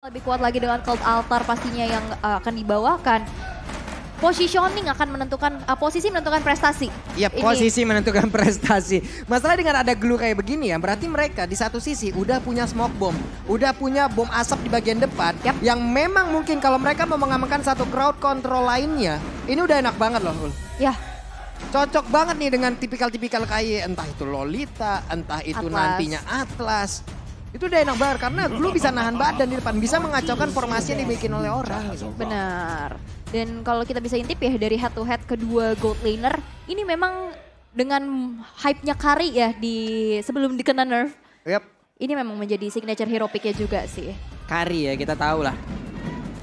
Lebih kuat lagi dengan Cold Altar pastinya yang akan dibawakan. Positioning akan menentukan, posisi menentukan prestasi. Iya, posisi menentukan prestasi. Masalah dengan ada glue kayak begini ya, berarti mereka di satu sisi udah punya smoke bomb, udah punya bom asap di bagian depan, yang memang mungkin kalau mereka mau mengamankan satu crowd control lainnya, ini udah enak banget loh. Ya. Cocok banget nih dengan tipikal-tipikal kayak entah itu Lolita, entah itu Atlas. nantinya Atlas. Itu udah enak banget karena Glue bisa nahan badan di depan, bisa mengacaukan formasi yang dibikin oleh orang. Gitu. Benar. Dan kalau kita bisa intip ya dari head to head kedua gold laner, ini memang dengan hype-nya Kari ya di sebelum dikena nerf. Yep. Ini memang menjadi signature hero pick-nya juga sih. Kari ya, kita tahu lah.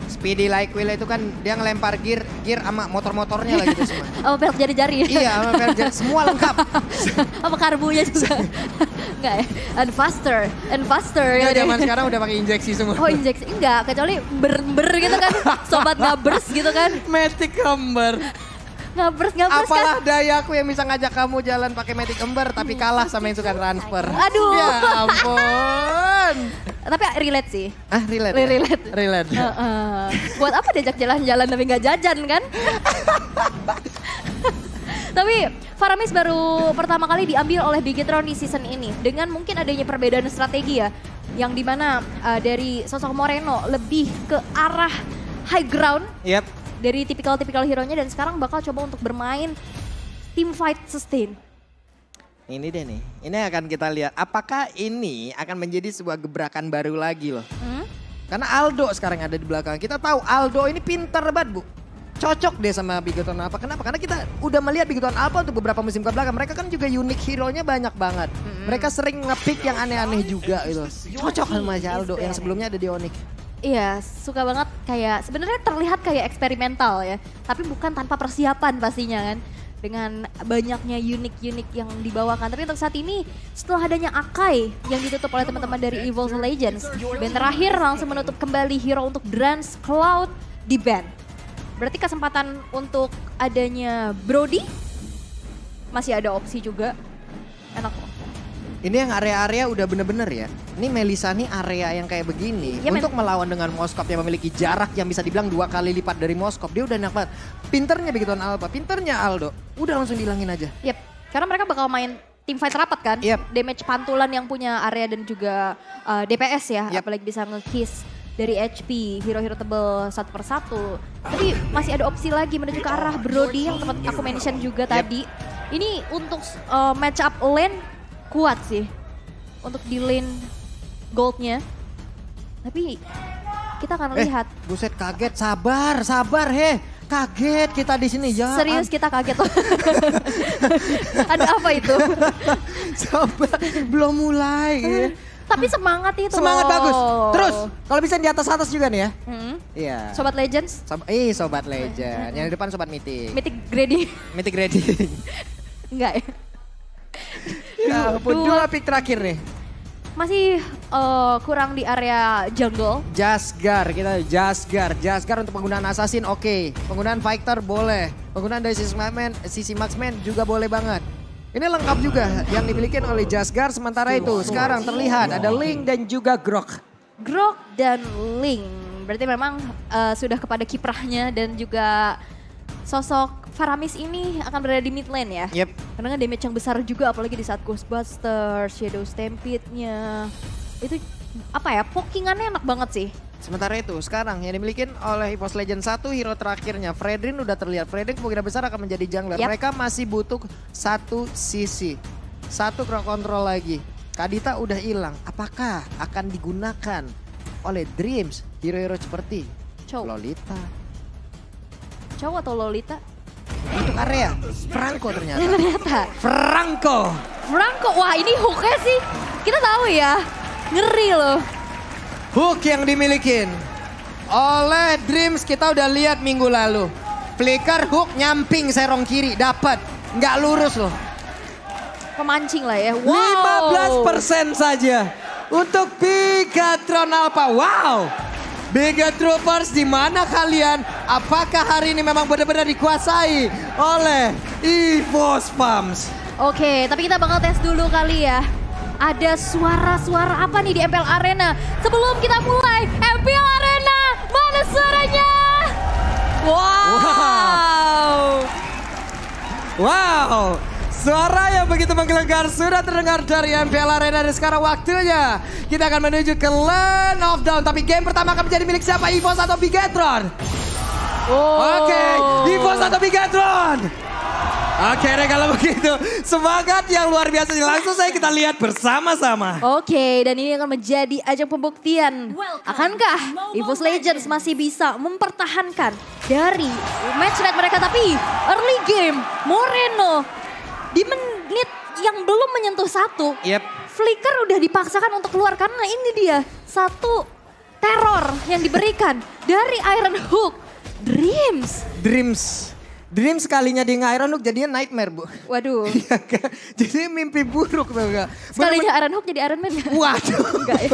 Speedy like Will itu kan dia ngelempar gear sama motor-motornya lah gitu semua. Oh, belt jari-jari. Iya, sama belt jari, semua lengkap. Apa karbunya juga. Enggak ya? And faster. Ya, Ya, zaman sekarang udah pakai injeksi semua. Oh, injeksi enggak, kecuali ber gitu kan. Sobat ngabers gitu kan. Matic Ember. Ngabers Apalah kan. daya aku yang bisa ngajak kamu jalan pakai Matic Ember tapi kalah sama yang suka transfer. Aduh. Ya ampun. Tapi relate sih. Ah, relate. Relate. Buat apa diajak jalan-jalan tapi nggak jajan kan? Tapi Faramis baru pertama kali diambil oleh Bigetron di season ini. Dengan mungkin adanya perbedaan strategi ya. Yang dimana dari sosok Moreno lebih ke arah high ground. Yap. Dari tipikal-tipikal hero-nya dan sekarang bakal coba untuk bermain team fight sustain. Ini deh nih, ini akan kita lihat apakah ini akan menjadi sebuah gebrakan baru lagi loh. Karena Aldo sekarang ada di belakang. Kita tahu Aldo ini pintar banget Bu. Cocok deh sama Bigetron Alpha. Kenapa? Karena kita udah melihat Bigetron Alpha untuk beberapa musim ke belakang. Mereka kan juga unik hero-nya banyak banget. Mereka sering nge-pick yang aneh-aneh juga gitu. Cocok sama si Aldo yang sebelumnya ada di Onyx. Iya, suka banget kayak sebenarnya terlihat kayak eksperimental ya. Tapi bukan tanpa persiapan pastinya kan. Dengan banyaknya unik-unik yang dibawakan. Tapi untuk saat ini setelah adanya Akai yang ditutup oleh teman-teman dari Evolve Legends. Band terakhir langsung menutup kembali hero untuk Drance Cloud di band. Berarti kesempatan untuk adanya Brody masih ada opsi juga. Enak kok. Ini yang area-area udah bener-bener ya. Ini Melissa nih area yang kayak begini. Ya, untuk melawan dengan Moskov yang memiliki jarak yang bisa dibilang 2 kali lipat dari Moskov. Dia udah enak banget. Pinternya Bigetron Alpha, pinternya Aldo. Udah langsung dihilangin aja. Yep, karena mereka bakal main team fight rapat kan. Yep. Damage pantulan yang punya area dan juga DPS ya. Yep. Apalagi bisa nge-kiss dari HP, hero-hero tebel satu persatu. Tapi masih ada opsi lagi menuju ke arah Brody yang tempat aku mention juga tadi. Ini untuk match up lane kuat sih untuk di lane goldnya. Tapi kita akan lihat. Buset kaget, sabar he. Kaget kita di sini ya. Serius kita kaget. Ada apa itu? Sabar, belum mulai. Gitu. Tapi semangat itu. Semangat loh. bagus. Terus kalau bisa di atas juga nih ya. Iya. Sobat Legends. Sobat Legend. Yang di depan Sobat Mythic. Mythic Grading. Mythic Grading. Enggak ya. Ya ampun, 2 pick terakhir nih. Masih kurang di area jungle. Jasgar untuk penggunaan assassin oke. Penggunaan fighter boleh. Penggunaan dari sisi marksman juga boleh banget. Ini lengkap juga yang dimiliki oleh Jasgar. Sementara itu sekarang terlihat ada Link dan juga Grok. Grok dan Link. Berarti memang sudah kepada kiprahnya dan juga sosok Faramis ini akan berada di mid lane ya. Yep. Karena damage yang besar juga apalagi di saat Ghostbusters, Shadow Stampede-nya. Itu apa ya, pokingannya enak banget sih. Sementara itu sekarang yang dimiliki oleh EVOS Legend 1 hero terakhirnya Fredrin udah terlihat. Fredrin kemungkinan besar akan menjadi jungler. Yep. Mereka masih butuh satu sisi. Satu crowd control lagi. Kadita udah hilang. Apakah akan digunakan oleh Dreams hero-hero seperti Lolita? Cowok atau Lolita? Untuk area Franco ternyata. Franco, wah ini hooknya sih. Kita tahu ya, ngeri loh. Hook yang dimiliki oleh Dreams kita udah lihat minggu lalu. Flicker hook nyamping serong kiri dapat, nggak lurus loh. Pemancing lah ya. Wow. 15% saja untuk Bigetron Alpha. Wow. Biget Troopers di mana kalian? Apakah hari ini memang benar-benar dikuasai oleh EVOS Pumps? Oke, tapi kita bakal tes dulu kali ya. ada suara-suara apa nih di MPL Arena. Sebelum kita mulai, MPL Arena, mana suaranya? Wow, suara yang begitu menggelegar sudah terdengar dari MPL Arena. Dan sekarang waktunya kita akan menuju ke Land of Dawn. Tapi game pertama akan menjadi milik siapa? EVOS atau Bigetron? Oke, EVOS atau Bigetron? Oke deh kalau begitu, semangat yang luar biasa. Langsung saya kita lihat bersama-sama. Oke, dan ini akan menjadi ajang pembuktian. Akankah EVOS Legends masih bisa mempertahankan dari match rate mereka? Tapi early game, Moreno di menit yang belum menyentuh 1. Flicker udah dipaksakan untuk keluar karena ini dia satu teror yang diberikan dari Iron Hook. Dreams kalinya dia nge-Iron Hook jadinya nightmare, Bu. Waduh. Jadi mimpi buruk tuh enggak. Sekalinya Iron Hook jadi Iron Man. Waduh. Enggak ya.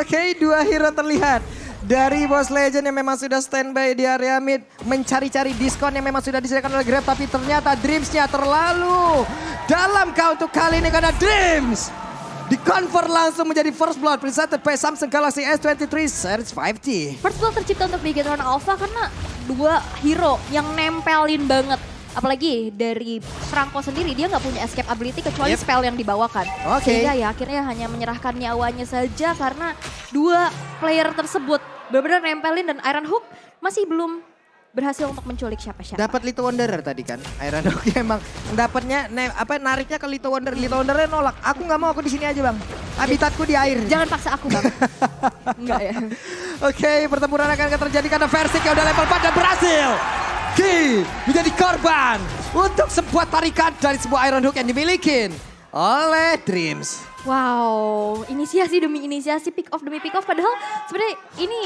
Oke, dua hero terlihat. Dari EVOS Legend yang memang sudah standby di area mid. Mencari-cari diskon yang memang sudah disediakan oleh Grab. Tapi ternyata Dreams-nya terlalu dalam untuk kali ini karena Dreams di-convert langsung menjadi First Blood presented by Samsung Galaxy S23 Series 5T. First Blood tercipta untuk Bigetron Alpha karena dua hero yang nempelin banget. Apalagi dari Franco sendiri, dia nggak punya escape ability kecuali spell yang dibawakan. Sehingga ya akhirnya hanya menyerahkan nyawanya saja karena dua player tersebut benar-benar nempelin dan Iron Hook masih belum berhasil untuk menculik siapa-siapa. Dapat Little Wanderer tadi kan, Iron Hook emang dapatnya nariknya ke Little Wanderer. Little Wanderer nolak. Aku nggak mau, aku di sini aja bang. Habitatku di air. Jangan paksa aku bang. Enggak ya. Oke, pertempuran akan terjadi karena Versik yang udah level 4 dan berhasil. Ki menjadi korban untuk sebuah tarikan dari sebuah Iron Hook yang dimiliki oleh Dreams. Wow, inisiasi demi inisiasi, pick off demi pick off. Padahal sebenarnya ini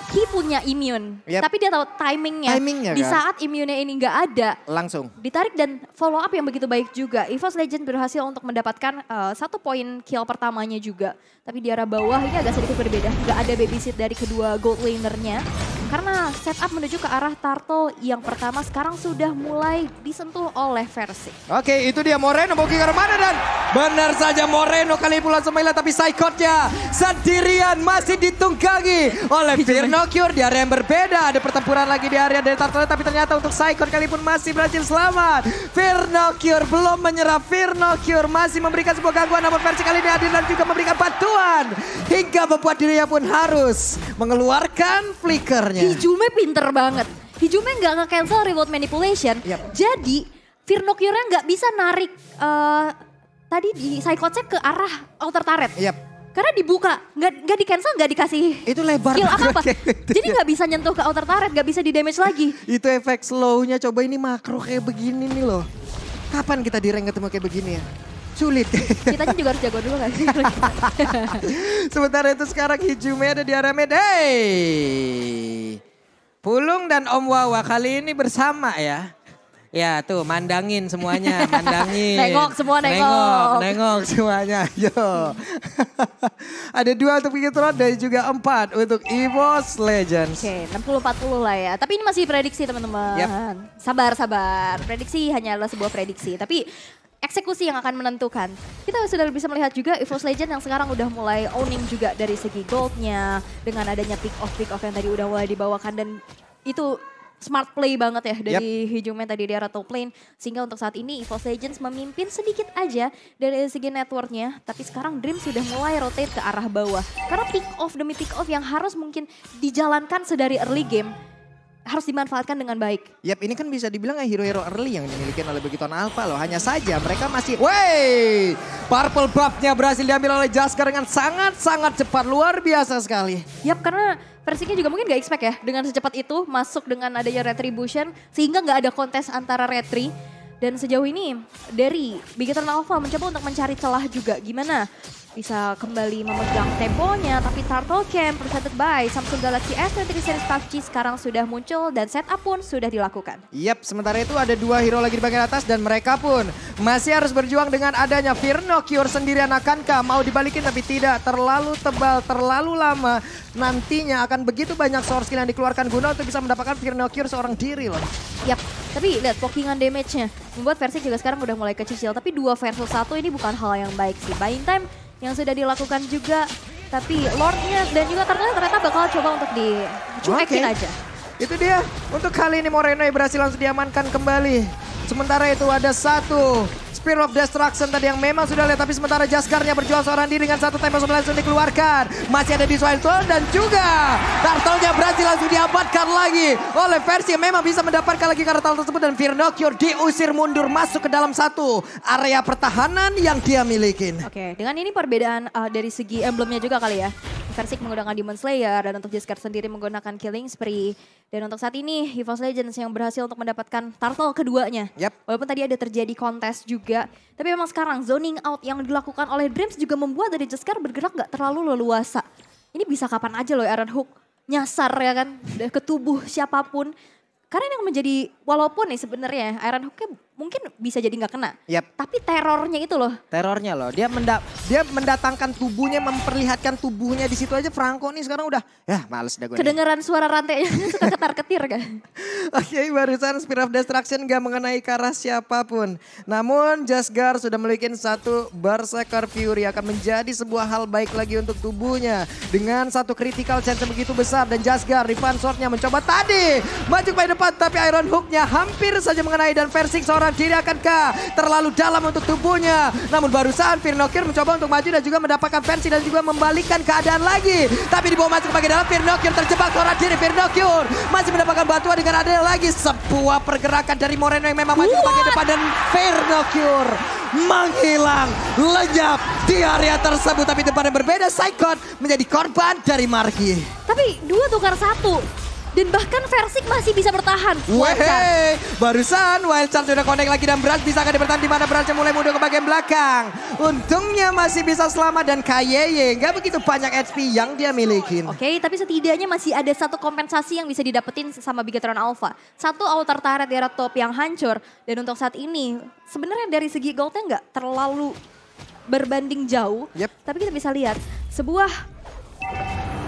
Ki punya immune, tapi dia tahu timingnya di kan? saat immune-nya ini nggak ada, langsung ditarik dan follow up yang begitu baik juga. EVOS Legend berhasil untuk mendapatkan 1 poin kill pertamanya juga. Tapi di arah bawah ini agak sedikit berbeda, nggak ada babysit dari kedua gold lanernya. Karena setup menuju ke arah Turtle yang pertama sekarang sudah mulai disentuh oleh Versik. Oke, itu dia Moreno mau ke mana dan benar saja Moreno kali pula semailah tapi Psychotnya sendirian masih ditunggangi oleh Firnocure di area yang berbeda. Ada pertempuran lagi di area dari Turtle tapi ternyata untuk Psychot kali pun masih berhasil selamat. Firnocure belum menyerah, Firnocure masih memberikan sebuah gangguan namun Versik kali ini hadir dan juga memberikan bantuan hingga membuat dirinya pun harus mengeluarkan flickernya. Hijume pinter banget. Hijume nggak nge-cancel reload manipulation. Jadi Firnocure-nya nggak bisa narik tadi di Psychotnya ke arah outer turret. Karena dibuka, nggak di-cancel, nggak dikasih itu lebar skill apa-apa. Jadi nggak bisa nyentuh ke outer turret, nggak bisa di-damage lagi. Itu efek slow-nya, coba ini makro kayak begini nih loh. Kapan kita di rank ketemu kayak begini ya? Sulit. Kitanya juga harus jago dulu kan. Sementara itu sekarang Hijume ada di area mid. Hey! Pulung dan Om Wawa kali ini bersama ya. Ya tuh mandangin semuanya, mandangin. Nengok semua nengok. Nengok semuanya, yo. Ada 2 untuk Bigetron dan juga 4 untuk EVOS Legends. Oke, 60-40 lah ya. Tapi ini masih prediksi teman-teman. Sabar. Prediksi hanyalah sebuah prediksi. Tapi eksekusi yang akan menentukan. Kita sudah bisa melihat juga EVOS Legends yang sekarang udah mulai owning juga dari segi goldnya. Dengan adanya pick off yang tadi udah mulai dibawakan. Dan itu smart play banget ya dari Hijume tadi di arah top lane. Sehingga untuk saat ini EVOS Legends memimpin sedikit aja dari segi networknya. Tapi sekarang Dream sudah mulai rotate ke arah bawah. Karena pick off demi pick off yang harus mungkin dijalankan sedari early game harus dimanfaatkan dengan baik. Ini kan bisa dibilang hero-hero early yang dimiliki oleh Bigetron Alpha loh. Hanya saja mereka masih, purple buff-nya berhasil diambil oleh Jaskar dengan sangat-sangat cepat. Luar biasa sekali. Karena Versiknya juga mungkin gak expect ya dengan secepat itu masuk dengan adanya Retribution. Sehingga gak ada kontes antara Retri. Dan sejauh ini dari Bigetron Alpha mencoba untuk mencari celah juga. Gimana bisa kembali memegang temponya, tapi Turtle Camp presented by Samsung Galaxy S23 Series 5G sekarang sudah muncul dan setup pun sudah dilakukan. Yap, sementara itu ada 2 hero lagi di bagian atas dan mereka pun masih harus berjuang dengan adanya Fear No Cure sendirian. Akankah mau dibalikin tapi tidak, terlalu tebal, terlalu lama. Nantinya akan begitu banyak source skill yang dikeluarkan guna untuk bisa mendapatkan Fear No Cure seorang diri loh. Yap, tapi lihat pokingan damage-nya membuat Versik juga sekarang udah mulai kecil, tapi 2 versus 1 ini bukan hal yang baik sih. Buying time yang sudah dilakukan juga, tapi Lordnya dan juga ternyata bakal coba untuk dicuekin aja. Itu dia, untuk kali ini Moreno yang berhasil langsung diamankan kembali. Sementara itu ada 1 Spear of Destruction tadi yang memang sudah lihat, tapi sementara Jaskarnya berjuang seorang diri dengan 1 tempo 9 langsung dikeluarkan. Masih ada di Wild Soul dan juga Turtle-nya berhasil langsung diamankan lagi oleh Versi yang memang bisa mendapatkan lagi kartal tersebut, dan Fear No Cure diusir mundur masuk ke dalam 1 area pertahanan yang dia milikin. Oke, dengan ini perbedaan dari segi emblemnya juga kali ya. Versik menggunakan Demon Slayer dan untuk Jaskar sendiri menggunakan Killing Spree. Dan untuk saat ini EVOS Legends yang berhasil untuk mendapatkan Turtle keduanya. Yep. Walaupun tadi ada terjadi kontes juga. Tapi memang sekarang zoning out yang dilakukan oleh Dreams juga membuat dari Jaskar bergerak gak terlalu leluasa. Ini bisa kapan aja loh Iron Hook nyasar ya kan ke tubuh siapapun. Karena yang menjadi, walaupun nih sebenarnya Iron Hook mungkin bisa jadi nggak kena. Yap. Tapi terornya itu loh. Terornya loh, dia mendatangkan tubuhnya, memperlihatkan tubuhnya di situ aja. Franco nih sekarang udah, ya males dah gue. Kedengeran suara rantainya suka ketar-ketir kan. Oke, barusan Spear of Destruction gak mengenai ke arah siapapun. Namun Jasgar sudah memiliki 1 Berserker Fury, akan menjadi sebuah hal baik lagi untuk tubuhnya. Dengan 1 critical chance yang begitu besar, dan Jasgar Revenge Sword-nya mencoba tadi maju ke depan, tapi Iron Hook-nya hampir saja mengenai, dan Versik seorang diri akankah terlalu dalam untuk tubuhnya. Namun barusan Fear No Cure mencoba untuk maju dan juga mendapatkan Fancy dan juga membalikan keadaan lagi. Tapi dibawa masuk ke bagian dalam, Fear No Cure terjebak seorang diri. Fear No Cure masih mendapatkan bantuan dengan adanya lagi sebuah pergerakan dari Moreno yang memang maju ke bagian depan, dan Fear No Cure menghilang lenyap di area tersebut. Tapi tempat yang berbeda, Psychot menjadi korban dari Marky. Tapi 2 tukar 1. Dan bahkan Versik masih bisa bertahan. Weh, barusan Wild Charge sudah connect lagi, dan Brans bisa akan bertahan di mana Bransnya mulai mundur ke bagian belakang. Untungnya masih bisa selamat, dan KYY nggak begitu banyak HP yang dia milikin. Oke, tapi setidaknya masih ada 1 kompensasi yang bisa didapetin sama Bigetron Alpha. 1 outer turret di area top yang hancur. Dan untuk saat ini sebenarnya dari segi goldnya nggak terlalu berbanding jauh. Yep. Tapi kita bisa lihat sebuah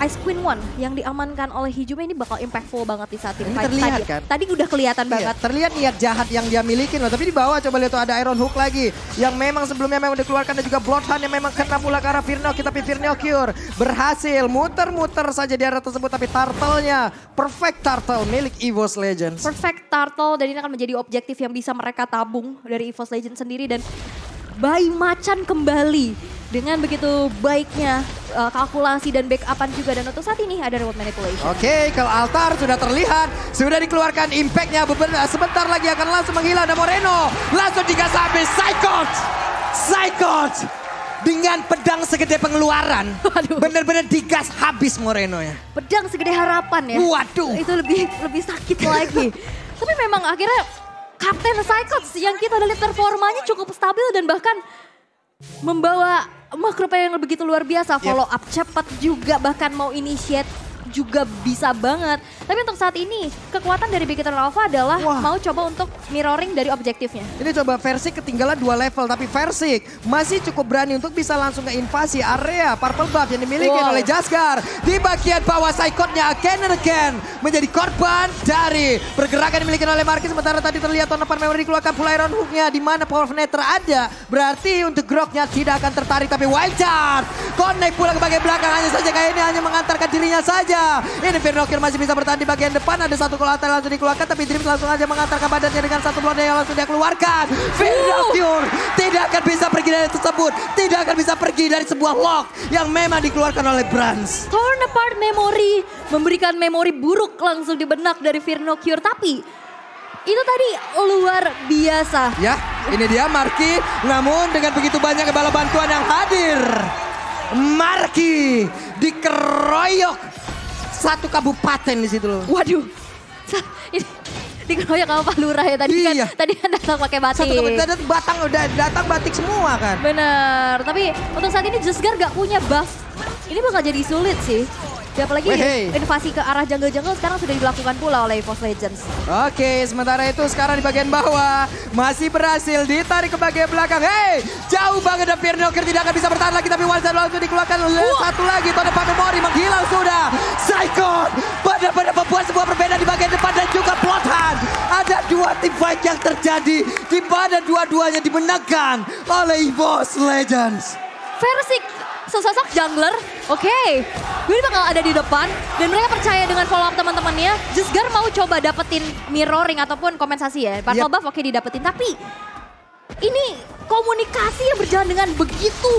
Ice Queen One yang diamankan oleh Hijumi ini bakal impactful banget di saat ini. Ini terlihat kan? Tadi udah kelihatan banget. Terlihat niat jahat yang dia milikin loh. Tapi di bawah coba lihat tuh ada Iron Hook lagi. Yang memang sebelumnya memang dikeluarkan, dan juga Bloodhound yang memang kena pula ke arah Fear No Cure. Tapi Fear No Cure berhasil muter-muter saja di area tersebut. Tapi Turtle-nya, perfect Turtle milik EVOS Legends. Perfect Turtle, dan ini akan menjadi objektif yang bisa mereka tabung dari EVOS Legends sendiri. Dan Bai Macan kembali dengan begitu baiknya kalkulasi dan backupan juga. Dan untuk saat ini ada reward manipulation. Oke, kalau altar sudah terlihat, sudah dikeluarkan impactnya. Sebentar lagi akan langsung menghilang, dan Moreno langsung digas habis. Psychot dengan pedang segede pengeluaran. Bener-bener digas habis Moreno ya. Pedang segede harapan ya. Waduh. Itu lebih sakit lagi. Tapi memang akhirnya Kapten Psychot yang kita lihat performanya cukup stabil, dan bahkan membawa makro yang begitu luar biasa. Follow up cepat juga, bahkan mau initiate juga bisa banget. Tapi untuk saat ini kekuatan dari Bigetron Alpha adalah mau coba untuk mirroring dari objektifnya. Ini coba Versik ketinggalan 2 level, tapi Versik masih cukup berani untuk bisa langsung ke invasi area purple buff yang dimiliki oleh Jasgar. Di bagian bawah Psychotnya again and again menjadi korban dari pergerakan dimiliki oleh Marky. Sementara tadi terlihat tonapan memory dikeluarkan pula Iron Hook-nya, di mana power of Nether ada. Berarti untuk Groknya tidak akan tertarik, tapi Wild Charge connect pula ke bagian belakang. Hanya saja kayak ini hanya mengantarkan dirinya saja. Ini Fear No Cure masih bisa bertahan di bagian depan. Ada 1 kolater langsung dikeluarkan, tapi Dreams langsung aja mengantarkan badannya dengan 1 blood yang langsung dia keluarkan. Fear No Cure tidak akan bisa pergi dari tersebut. Tidak akan bisa pergi dari sebuah lock yang memang dikeluarkan oleh Brans. Torn apart memory, memberikan memori buruk langsung di benak dari Fear No Cure. Tapi itu tadi luar biasa. Ya, ini dia Marky. Namun dengan begitu banyak bala bantuan yang hadir, Marky dikeroyok 1 kabupaten di situ loh. Waduh, dikeroyok sama Pak Lurah ya tadi Iya. kan. Tadi kan datang pakai batik. Satu kebetulan batang udah datang batik semua kan. Bener, tapi untuk saat ini Jesgar gak punya buff. Ini bakal jadi sulit sih. Ya, apalagi Wehey. invasi ke arah jungle-jungle sekarang sudah dilakukan pula oleh EVOS Legends. Oke, sementara itu sekarang di bagian bawah masih berhasil ditarik ke bagian belakang. Hei, jauh banget dan Firnoker tidak akan bisa bertahan lagi, tapi one shot langsung dikeluarkan oleh satu lagi. Tone Pak Memori menghilang sudah. Saikon benar-benar membuat sebuah perbedaan di bagian depan dan juga Bloodhound. Ada dua team fight yang terjadi di mana dua-duanya dimenangkan oleh EVOS Legends. Versik sesosok jungler, oke. Ini bakal ada di depan dan mereka percaya dengan follow up teman-temannya. Jesgar mau coba dapetin mirroring ataupun kompensasi ya. Purple buff oke didapetin, tapi ini komunikasi yang berjalan dengan begitu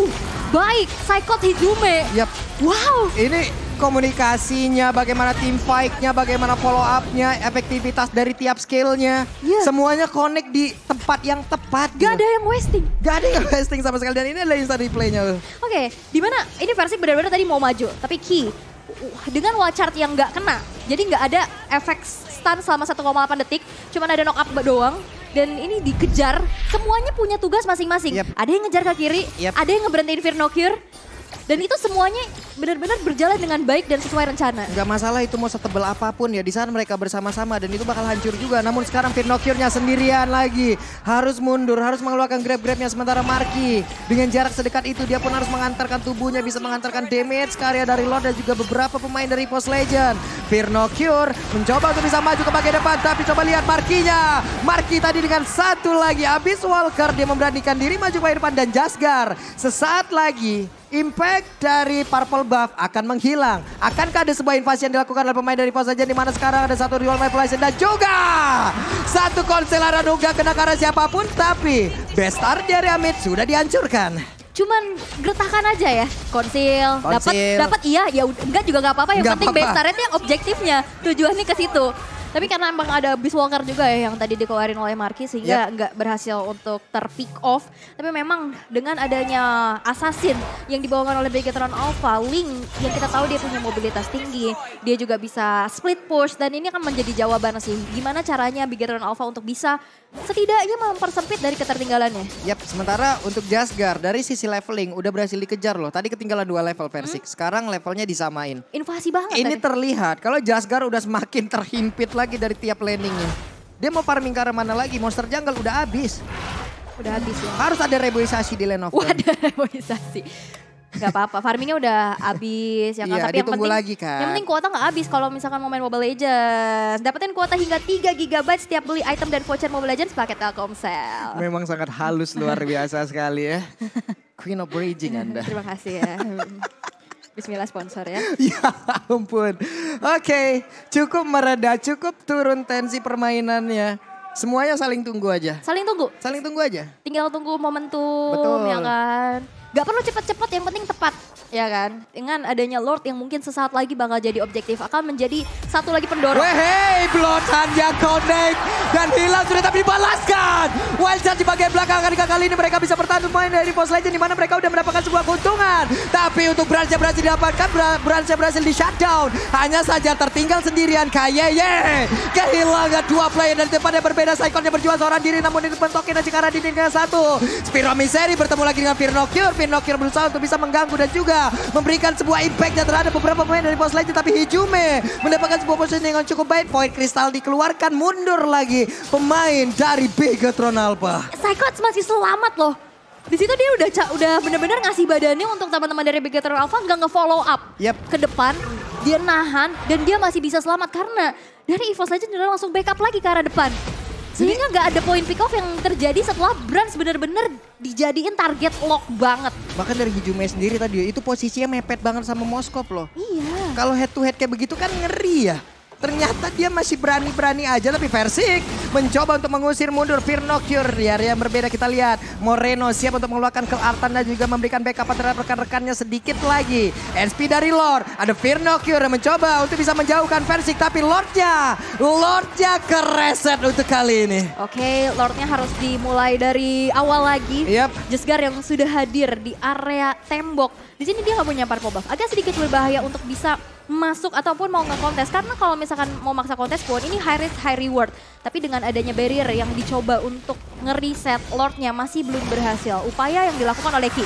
baik. Saikot Hizume. Yap. Wow. Ini komunikasinya, bagaimana team fight-nya, bagaimana follow up-nya, efektivitas dari tiap skill-nya. Iya. Semuanya connect di tempat yang tepat. Gak ada yang wasting. Gak ada yang wasting sama sekali. Dan ini adalah instant replay-nya. Oke, dimana ini versi benar-benar tadi mau maju, tapi Key dengan wall chart yang nggak kena, jadi nggak ada efek stun selama 1,8 detik, cuman ada knock up doang. Dan ini dikejar, semuanya punya tugas masing-masing. Yep. Ada yang ngejar ke kiri, Yep. ada yang ngeberhentiin Firnocure. Dan itu semuanya benar-benar berjalan dengan baik dan sesuai rencana. Gak masalah itu mau setebal apapun ya. Di sana mereka bersama-sama dan itu bakal hancur juga. Namun sekarang Firnocure-nya sendirian lagi. Harus mundur, harus mengeluarkan grab-grabnya. Sementara Marky dengan jarak sedekat itu dia pun harus mengantarkan tubuhnya. Bisa mengantarkan damage karya dari Lord dan juga beberapa pemain dari EVOS Legend. Firnocure mencoba untuk bisa maju ke bagian depan. Tapi coba lihat Marky-nya. Marky tadi dengan satu lagi. Abyss Walker dia memberanikan diri maju ke bagian depan. Dan Jesgar sesaat lagi impact dari Purple Buff akan menghilang. Akankah ada sebuah invasi yang dilakukan oleh pemain dari EVOS Legends di mana sekarang ada satu dual manipulation dan juga satu konselaran nggak kena karena siapapun, tapi bestar dari Amit sudah dihancurkan. Cuman gertakan aja ya, konsil, Konsil. dapat iya, ya enggak juga nggak apa-apa. Yang Nggak penting apa-apa. base turret yang objektifnya, tujuannya ke situ. Tapi karena emang ada Abyss Walker juga ya yang tadi dikeluarin oleh Marky sehingga nggak berhasil untuk terpick off. Tapi memang dengan adanya Assassin yang dibawakan oleh Bigetron Alpha, Link yang kita tahu dia punya mobilitas tinggi, dia juga bisa split push dan ini akan menjadi jawaban sih. Gimana caranya Bigetron Alpha untuk bisa setidaknya mempersempit dari ketertinggalannya. Yap, sementara untuk Jesgar dari sisi leveling udah berhasil dikejar loh. Tadi ketinggalan 2 level Versik, sekarang levelnya disamain. Invasi banget Ini tadi. terlihat kalau Jesgar udah semakin terhimpit lagi dari tiap landingnya. Dia mau farming ke arah mana lagi? Monster jungle udah habis. Udah habis ya. Harus ada reboisasi di lane of Wah, Dawn. ada reboisasi. Gak apa-apa, farmingnya udah habis ya kan. Iya, Tapi yang ditunggu penting, lagi kan. yang penting kuota gak habis kalau misalkan mau main Mobile Legends. Dapetin kuota hingga 3 GB setiap beli item dan voucher Mobile Legends pakai Telkomsel. Memang sangat halus luar biasa sekali ya. Queen of Bridging Anda. Terima kasih ya. Bismillah sponsor ya. Ya ampun. Oke, cukup mereda, cukup turun tensi permainannya. Semuanya saling tunggu aja. Saling tunggu, Saling tunggu aja. tinggal tunggu momentum Betul. ya kan. Gak perlu cepet-cepet, yang penting tepat ya kan. Dengan adanya Lord yang mungkin sesaat lagi bakal jadi objektif, akan menjadi satu lagi pendorong. Wehey, Bloodhound yang connect dan hilang sudah tapi dibalaskan. Wildcard di bagian belakang kali ini mereka bisa bertahan main dari EVOS Legends di mana mereka udah mendapatkan sebuah keuntungan. Tapi untuk Branch berhasil didapatkan, Branch berhasil di shutdown. Hanya saja tertinggal sendirian Kayeye. Kehilangan 2 player dari tempat yang berbeda. Saikonnya berjuang seorang diri namun di depan Token dan Cikara di tingkat 1. Spiro Misery bertemu lagi dengan Firnocure. Firnocure berusaha untuk bisa mengganggu dan juga memberikan sebuah impact terhadap beberapa pemain dari EVOS Legends. Tapi Hizume mendapatkan sebuah positioning yang cukup baik. Void Crystal dikeluarkan, mundur lagi pemain dari Bigetron Alpha. Saikot masih selamat loh. Di situ dia udah benar-benar ngasih badannya untuk teman-teman dari Bigetron Alpha nggak nge-follow up ke depan. Dia nahan dan dia masih bisa selamat karena dari EVOS Legends udah langsung backup lagi ke arah depan. Sehingga nggak ada point pick off yang terjadi setelah Branch benar-benar dijadiin target lock banget. Bahkan dari Hizume sendiri tadi itu posisinya mepet banget sama Moskov loh. Iya. Kalau head to head kayak begitu kan ngeri ya. Ternyata dia masih berani-berani aja tapi Versik mencoba untuk mengusir mundur Firnocure. Di area yang berbeda kita lihat Moreno siap untuk mengeluarkan Kill Artan dan juga memberikan backup terhadap rekan-rekannya sedikit lagi. SP dari Lord, ada Firnocure yang mencoba untuk bisa menjauhkan Versik tapi Lordnya kereset untuk kali ini. Oke, Lordnya harus dimulai dari awal lagi. Yap. Jesgar yang sudah hadir di area tembok. Di sini dia nggak punya purple buff. Agak sedikit berbahaya untuk bisa masuk ataupun mau nge-kontes. Karena kalau misalkan mau maksa kontes pun ini high risk high reward. Tapi dengan adanya barrier yang dicoba untuk nge-reset Lordnya masih belum berhasil. Upaya yang dilakukan oleh Ki.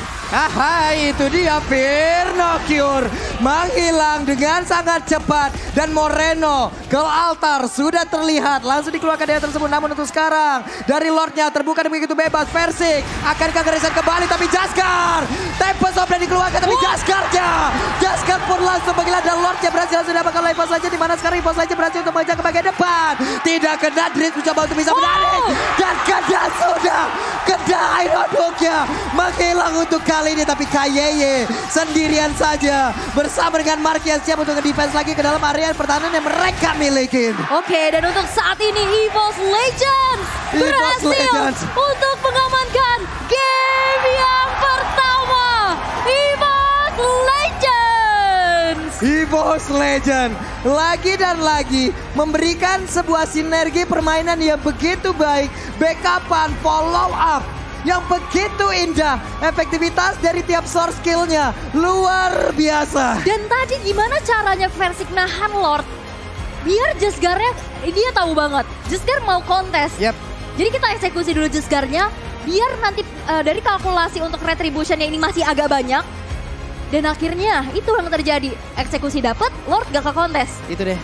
Itu dia Firnocure menghilang dengan sangat cepat. Dan Moreno ke altar sudah terlihat. Langsung dikeluarkan dari tersebut. Namun untuk sekarang dari Lordnya terbuka begitu bebas. Versik akankah nge-reset kembali tapi Jaskar. Tempest sudah dikeluarkan tapi Jaskar pun langsung menggila dan Lordnya berhasil sudah bakal Evos saja di mana sekarang Evos saja berhasil untuk mengejar ke bagian depan. Tidak kena Drizzt mencoba untuk bisa menarik dan kena Aeroduknya menghilang untuk kali ini tapi Kayeye sendirian saja bersama dengan Markian siap untuk nge-defense lagi ke dalam area pertahanan yang mereka miliki. Oke, dan untuk saat ini EVOS Legends berhasil untuk mengamankan game yang pertama. EVOS Legend lagi dan lagi memberikan sebuah sinergi permainan yang begitu baik, backupan, follow up yang begitu indah, efektivitas dari tiap source skillnya luar biasa. Dan tadi gimana caranya Versik nahan Lord? Biar Jesgarnya, dia tahu banget, Jesgar mau kontes. Jadi kita eksekusi dulu Jesgarnya, biar nanti dari kalkulasi untuk retribution yang ini masih agak banyak. Dan akhirnya itu yang terjadi, eksekusi dapat, Lord gak ke kontes. Itu deh,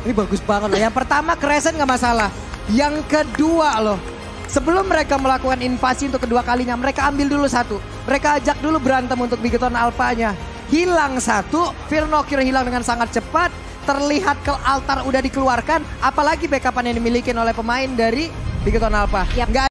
ini bagus banget loh. Yang pertama Crescent gak masalah, yang kedua loh. Sebelum mereka melakukan invasi untuk kedua kalinya, mereka ambil dulu satu. Mereka ajak dulu berantem untuk Bigoton Alpha-nya. Hilang satu, Firnocure hilang dengan sangat cepat. Terlihat ke altar udah dikeluarkan, apalagi backupan yang dimiliki oleh pemain dari Bigoton Alpha. Nggak